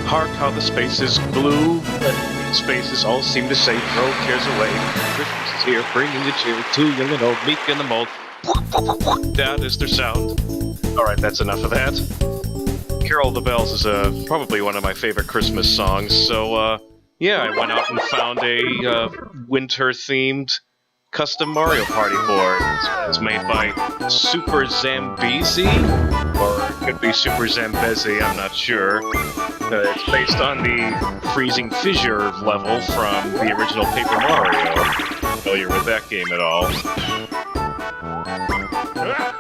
Hark how the space is blue. Spaces all seem to say, throw cares away. Christmas is here, bringing the cheer to young and old, meek and the mold. That is their sound. Alright, that's enough of that. Carol of the Bells is probably one of my favorite Christmas songs, so yeah, I went out and found a winter-themed custom Mario Party board. It's made by SuperZambezi, or it could be SuperZambezi, I'm not sure. It's based on the freezing Fissure level from the original Paper Mario. Familiar with that game at all?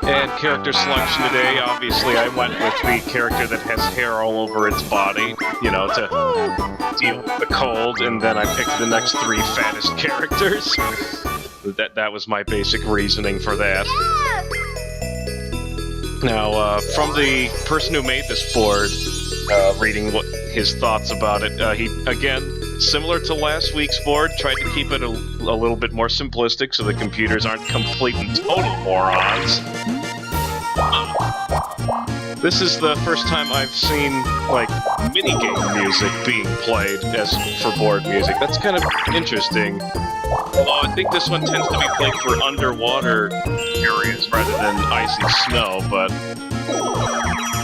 And character selection today, obviously I went with the character that has hair all over its body, you know, to deal with the cold, and then I picked the next 3 fattest characters. That was my basic reasoning for that. Now, from the person who made this board, reading his thoughts about it, he, again, similar to last week's board, tried to keep it a little bit more simplistic so the computers aren't complete and total morons. This is the first time I've seen, like, minigame music being played as for board music. That's kind of interesting. Although I think this one tends to be played for underwater areas rather than icy snow, but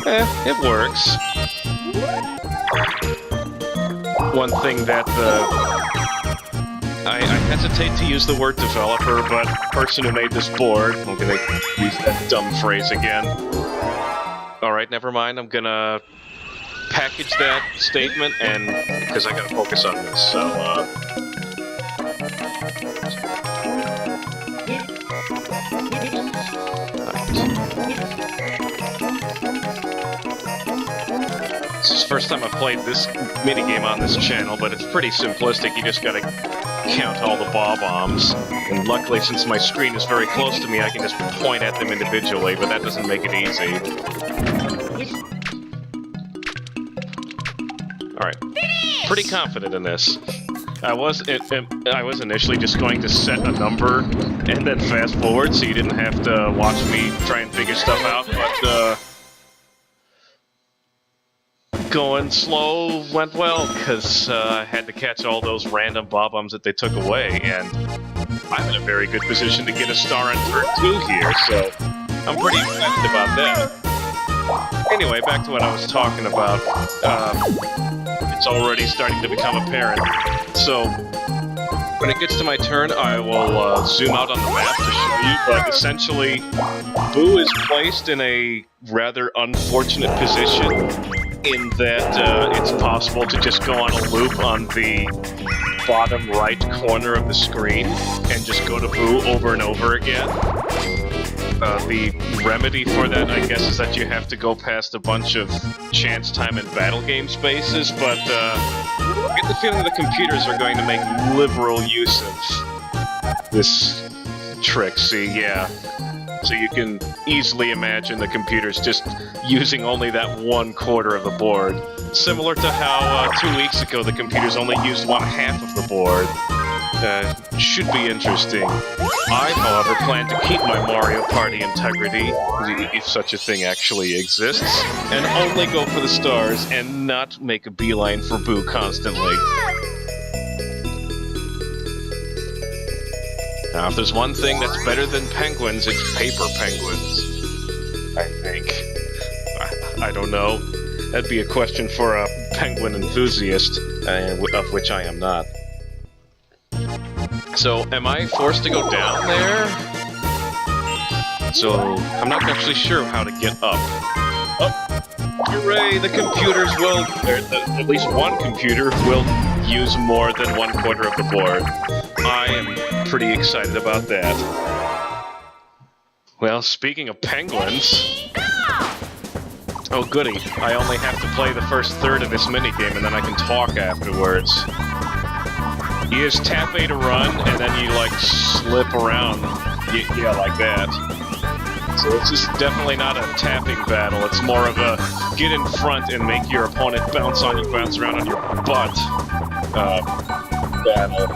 it works. One thing that I hesitate to use the word developer, but the person who made this board, I'm gonna use that dumb phrase again. Alright, never mind, I'm gonna package that statement, and because I gotta focus on this, so this is the first time I've played this minigame on this channel, but it's pretty simplistic. You just gotta count all the bob-ombs. And luckily, since my screen is very close to me, I can just point at them individually, but that doesn't make it easy. Alright. Pretty confident in this. I was initially just going to set a number and then fast forward so you didn't have to watch me try and figure stuff out, but going slow went well, because I had to catch all those random bob-ombs that they took away, and I'm in a very good position to get a star on turn 2 here, so I'm pretty excited about that. Anyway, back to what I was talking about. It's already starting to become apparent. So, when it gets to my turn, I will zoom out on the map to show you, but essentially, Boo is placed in a rather unfortunate position in that it's possible to just go on a loop on the bottom right corner of the screen and just go to Boo over and over again. The remedy for that, I guess, is that you have to go past a bunch of chance time and battle game spaces, but I get the feeling the computers are going to make liberal use of this trick, see, yeah. So you can easily imagine the computers just using only that 1/4 of the board. Similar to how 2 weeks ago the computers only used 1/2 of the board. Should be interesting. I, however, plan to keep my Mario Party integrity, if such a thing actually exists, and only go for the stars and not make a beeline for Boo constantly. Now, if there's one thing that's better than penguins, it's paper penguins. I think. I don't know. That'd be a question for a penguin enthusiast, of which I am not. So, am I forced to go down there? So, I'm not actually sure how to get up. Oh! Hooray! The computers will, at least one computer will use more than 1/4 of the board. I am pretty excited about that. Well, speaking of penguins... Oh goody, I only have to play the first third of this minigame and then I can talk afterwards. You just tap A to run, and then you, like, slip around. Yeah, like that. So this is definitely not a tapping battle, it's more of a get in front and make your opponent bounce around on your butt battle.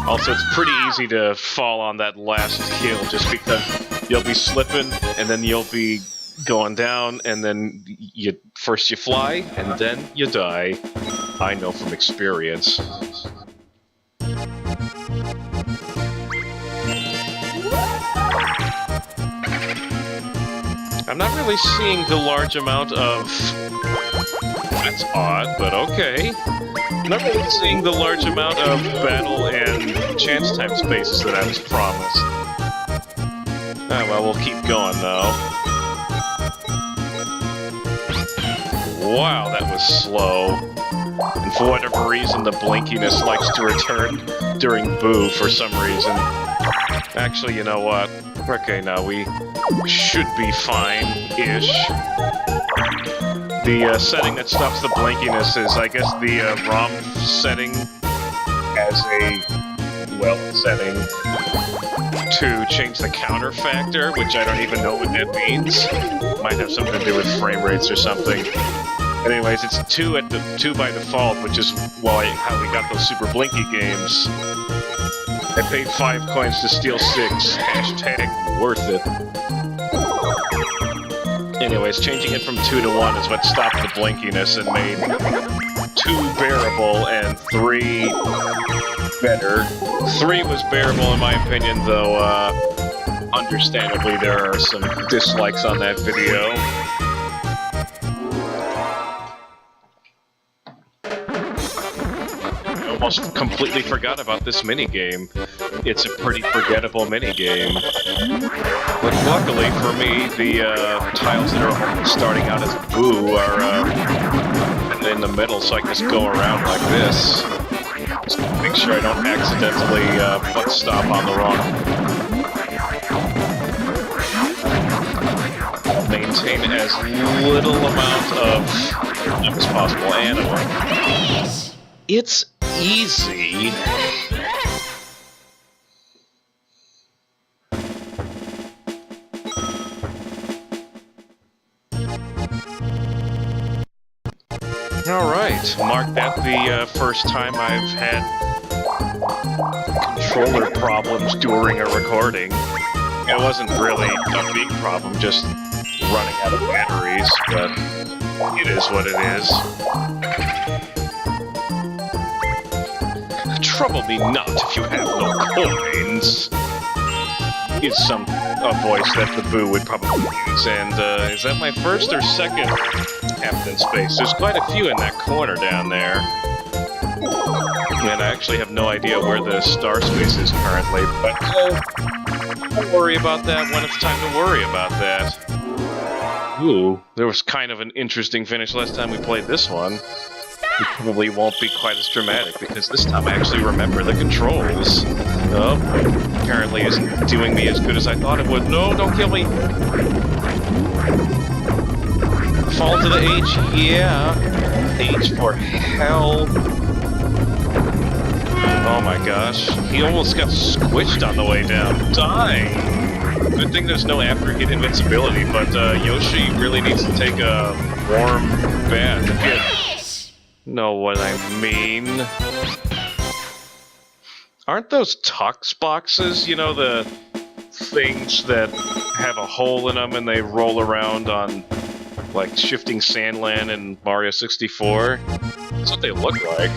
Also, it's pretty easy to fall on that last kill, just because you'll be slipping, and then you'll be going down, and then first you fly, and then you die. I know from experience. I'm not really seeing the large amount of... That's odd, but okay. I'm not really seeing the large amount of battle and chance time spaces that I was promised. Ah, well, we'll keep going, though. Wow, that was slow. And for whatever reason, the blinkiness likes to return during Boo for some reason. Actually, you know what? Okay, now we should be fine-ish. The setting that stops the blinkiness is, I guess, the ROM setting as a setting to change the counter factor, which I don't even know what that means. Might have something to do with frame rates or something. Anyways, it's 2 by default, which is how we got those super blinky games. I paid 5 coins to steal 6. Hashtag worth it. Anyways, changing it from 2 to 1 is what stopped the blinkiness and made 2 bearable and 3 better. 3 was bearable in my opinion, though understandably there are some dislikes on that video. I almost completely forgot about this minigame. It's a pretty forgettable minigame. But luckily for me, the tiles that are starting out as a Boo are in the middle, so I can just go around like this. Just to make sure I don't accidentally foot stomp on the wrong. I'll maintain as little amount of time as possible, and it's easy. Alright, mark that the first time I've had controller problems during a recording. It wasn't really a big problem, just running out of batteries, but it is what it is. Trouble me not if you have no coins. It's a voice that the Boo would probably use, and is that my first or second Captain Space? There's quite a few in that corner down there. And I actually have no idea where the star space is currently, but don't worry about that when it's time to worry about that. Ooh, there was kind of an interesting finish last time we played this one. It probably won't be quite as dramatic, because this time I actually remember the controls. Oh, apparently isn't doing me as good as I thought it would. No, don't kill me! Fall to the H, yeah. H for hell. Oh my gosh, he almost got squished on the way down. Die! Good thing there's no after-hit invincibility, but Yoshi really needs to take a warm bath. Know what I mean? Aren't those Tux boxes, you know, the things that have a hole in them and they roll around on, like, Shifting Sandland in Mario 64? That's what they look like.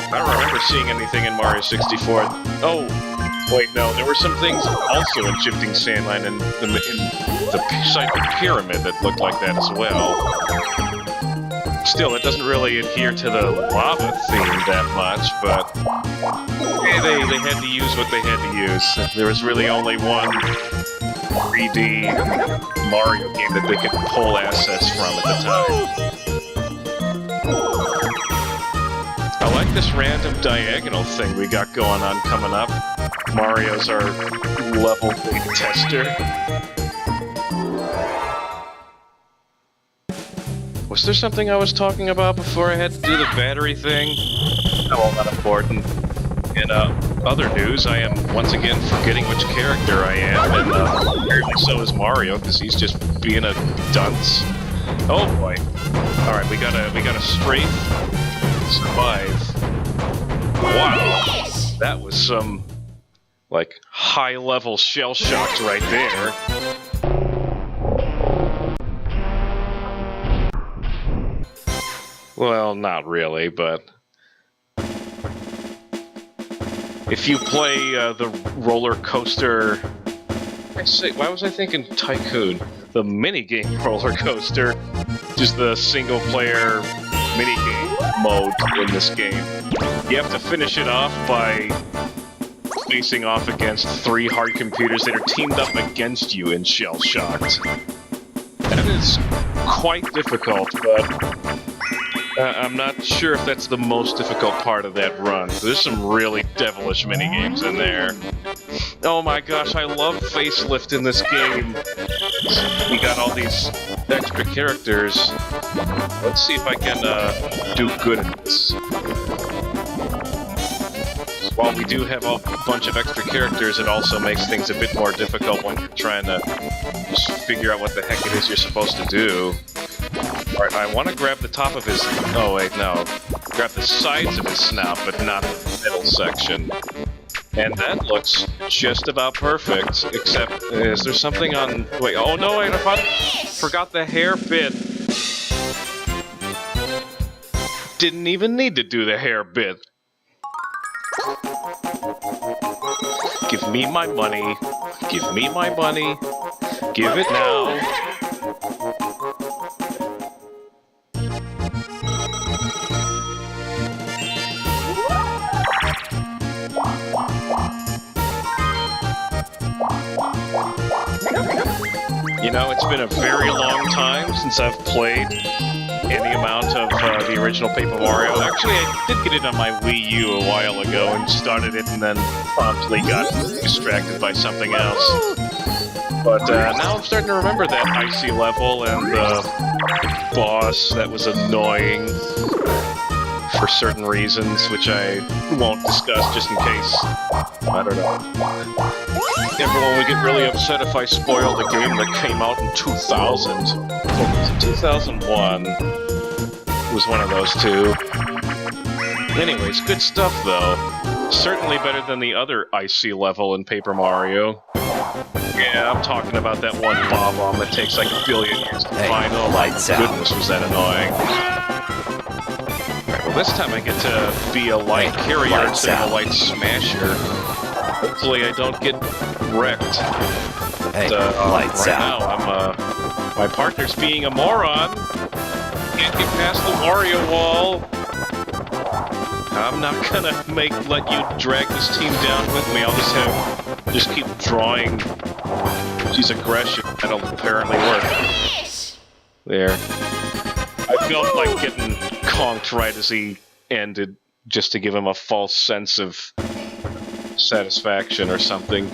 I don't remember seeing anything in Mario 64. Oh, wait, no, there were some things also in Shifting Sandland in the Psychic Pyramid that looked like that as well. Still, it doesn't really adhere to the lava theme that much, but hey, they had to use what they had to use. There was really only one 3D Mario game that they could pull assets from at the time. I like this random diagonal thing we got going on coming up. Mario's our level beta tester. Was there something I was talking about before I had to do the battery thing? Oh, well, not important. In other news, I am once again forgetting which character I am, and apparently so is Mario, because he's just being a dunce. Oh boy. Alright, we gotta strafe, survive. Wow. That was some, like, high-level shell shock right there. Well, not really, but if you play the roller coaster, why was I thinking Tycoon? The minigame roller coaster, just the single-player minigame mode in this game. You have to finish it off by facing off against 3 hard computers that are teamed up against you in Shell Shocked. That is quite difficult, but I'm not sure if that's the most difficult part of that run. There's some really devilish minigames in there. Oh my gosh, I love Facelift in this game. We got all these extra characters. Let's see if I can do good at this. While we do have a bunch of extra characters, it also makes things a bit more difficult when you're trying to just figure out what the heck it is you're supposed to do. Alright, I want to grab the top of his... Oh wait, no. Grab the sides of his snout, but not the middle section. And that looks just about perfect, except... Is there something on... Wait, oh no, wait, I forgot the hair bit. Didn't even need to do the hair bit. Give me my money. Give me my money. Give it now. You know, it's been a very long time since I've played any amount of the original Paper Mario. Actually, I did get it on my Wii U a while ago and started it and then promptly got distracted by something else. But now I'm starting to remember that icy level and the boss that was annoying for certain reasons, which I won't discuss just in case. I don't know. Everyone would get really upset if I spoiled a game that came out in 2000. 2001 was one of those two. Anyways, good stuff though. Certainly better than the other icy level in Paper Mario. Yeah, I'm talking about that one Bob-omb that takes like a billion years to find. Oh my goodness, was that annoying. Alright, well this time I get to be a light carrier instead of a light smasher. Hopefully I don't get wrecked. Hey, right now I'm my partner's being a moron. Can't get past the Wario wall. I'm not gonna let you drag this team down with me. I'll just keep drawing his aggression. That'll apparently work. There. I felt like getting conked right as he ended, just to give him a false sense of satisfaction or something.